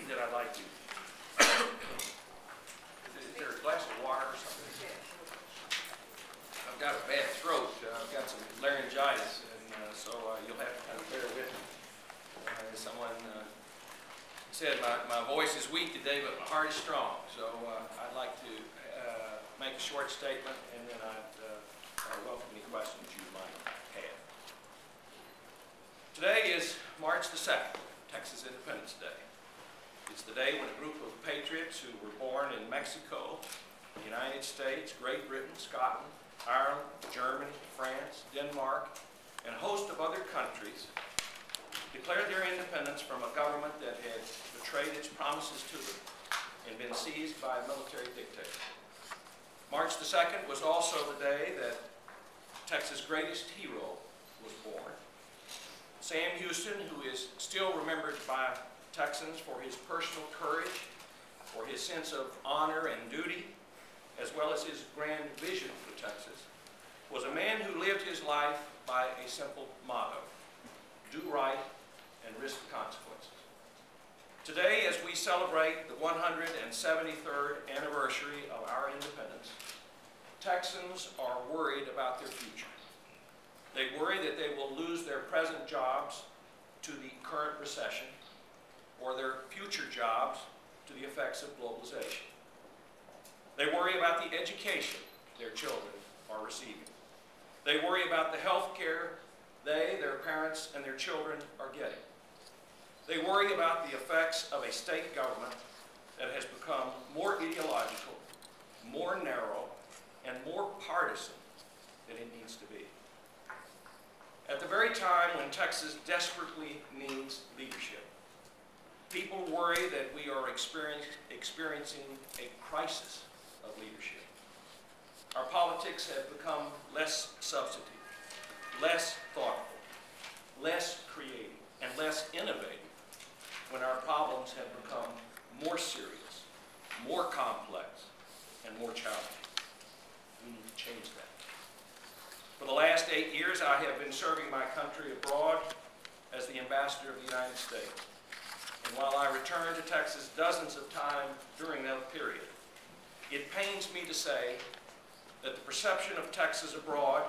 that I'd like to. Is there a glass of water or something? I've got a bad throat. I've got some laryngitis, and so you'll have to kind of bear with me. Someone said my voice is weak today, but my heart is strong. So I'd like to make a short statement, and then I'd welcome any questions you might have. Today is March the 2nd, Texas Independence Day. It's the day when a group of patriots who were born in Mexico, the United States, Great Britain, Scotland, Ireland, Germany, France, Denmark, and a host of other countries declared their independence from a government that had betrayed its promises to them and been seized by a military dictator. March the 2nd was also the day that Texas' greatest hero was born. Sam Houston, who is still remembered by Texans for his personal courage, for his sense of honor and duty, as well as his grand vision for Texas, was a man who lived his life by a simple motto: do right and risk the consequences. Today, as we celebrate the 173rd anniversary of our independence, Texans are worried about their future. They worry that they will lose their present jobs to the current recession, or their future jobs to the effects of globalization. They worry about the education their children are receiving. They worry about the health care they, their parents, and their children are getting. They worry about the effects of a state government that has become more ideological, more narrow, and more partisan than it needs to be. At the very time when Texas desperately needs leadership, people worry that we are experiencing a crisis of leadership. Our politics have become less substantive, less thoughtful, less creative, and less innovative when our problems have become more serious, more complex, and more challenging. We need to change that. For the last 8 years, I have been serving my country abroad as the ambassador of the United States. And while I returned to Texas dozens of times during that period, it pains me to say that the perception of Texas abroad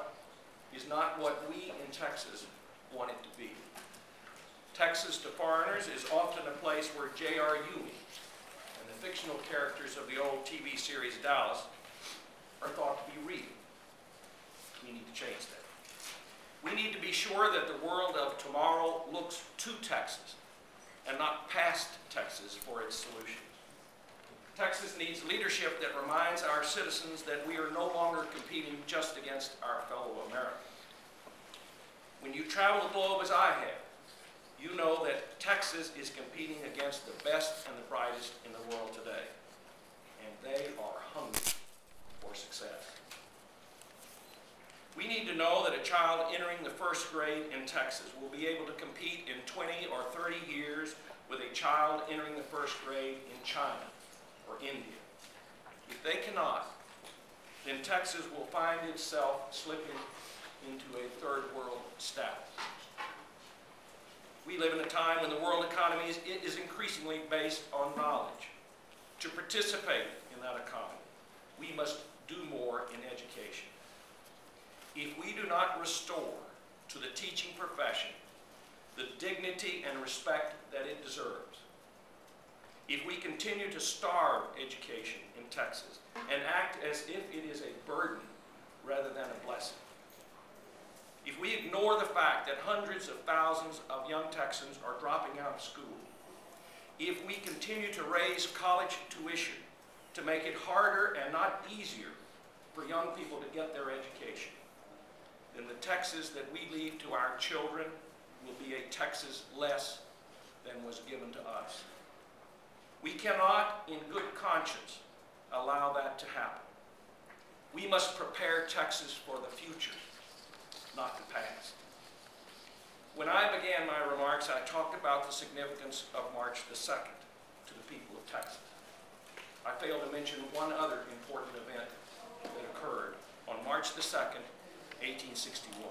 is not what we in Texas want it to be. Texas to foreigners is often a place where J.R. Ewing and the fictional characters of the old TV series Dallas are thought to be real. We need to change that. We need to be sure that the world of tomorrow looks to Texas and not past Texas for its solutions. Texas needs leadership that reminds our citizens that we are no longer competing just against our fellow Americans. When you travel the globe as I have, you know that Texas is competing against the best and the brightest in the world today, and they are hungry for success. We need to know that a child entering the first grade in Texas will be able to compete in 20 or 30 years with a child entering the first grade in China or India. If they cannot, then Texas will find itself slipping into a third world status. We live in a time when the world economy is increasingly based on knowledge. To participate in that economy, we must do more in education. If we do not restore to the teaching profession the dignity and respect that it deserves, if we continue to starve education in Texas and act as if it is a burden rather than a blessing, if we ignore the fact that hundreds of thousands of young Texans are dropping out of school, if we continue to raise college tuition to make it harder and not easier for young people to get their education, then the Texas that we leave to our children will be a Texas less than was given to us. We cannot, in good conscience, allow that to happen. We must prepare Texas for the future, not the past. When I began my remarks, I talked about the significance of March the 2nd to the people of Texas. I failed to mention one other important event that occurred on March the 2nd, 1861.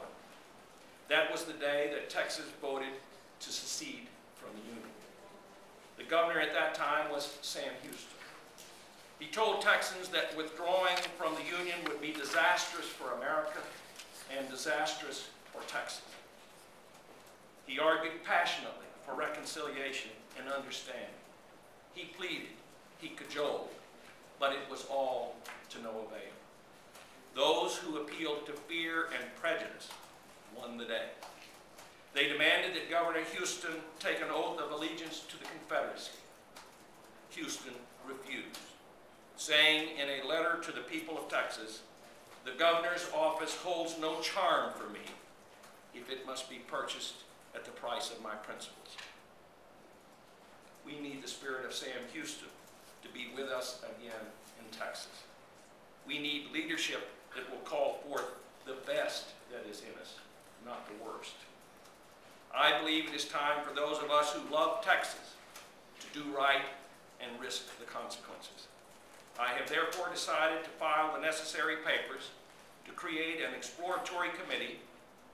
That was the day that Texas voted to secede from the Union. The governor at that time was Sam Houston. He told Texans that withdrawing from the Union would be disastrous for America and disastrous for Texas. He argued passionately for reconciliation and understanding. He pleaded, he cajoled, but it was all to no avail. Those who appealed to fear and prejudice won the day. They demanded that Governor Houston take an oath of allegiance to the Confederacy. Houston refused, saying in a letter to the people of Texas, "The governor's office holds no charm for me if it must be purchased at the price of my principles." We need the spirit of Sam Houston to be with us again in Texas. We need leadership that will call forth the best that is in us, not the worst. I believe it is time for those of us who love Texas to do right and risk the consequences. I have therefore decided to file the necessary papers to create an exploratory committee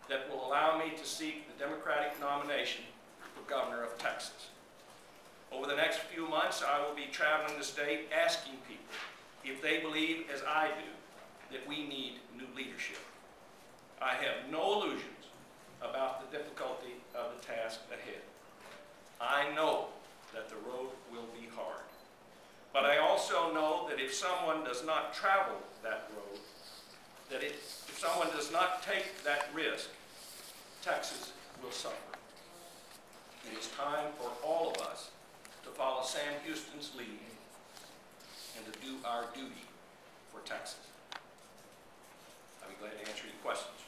that will allow me to seek the Democratic nomination for governor of Texas. Over the next few months, I will be traveling the state asking people if they believe, as I do, that we need new leadership. I have no illusions about the difficulty of the task ahead. I know that the road will be hard. But I also know that if someone does not travel that road, that if someone does not take that risk, Texas will suffer. It is time for all of us to follow Sam Houston's lead and to do our duty for Texas. I'll be glad to answer your questions.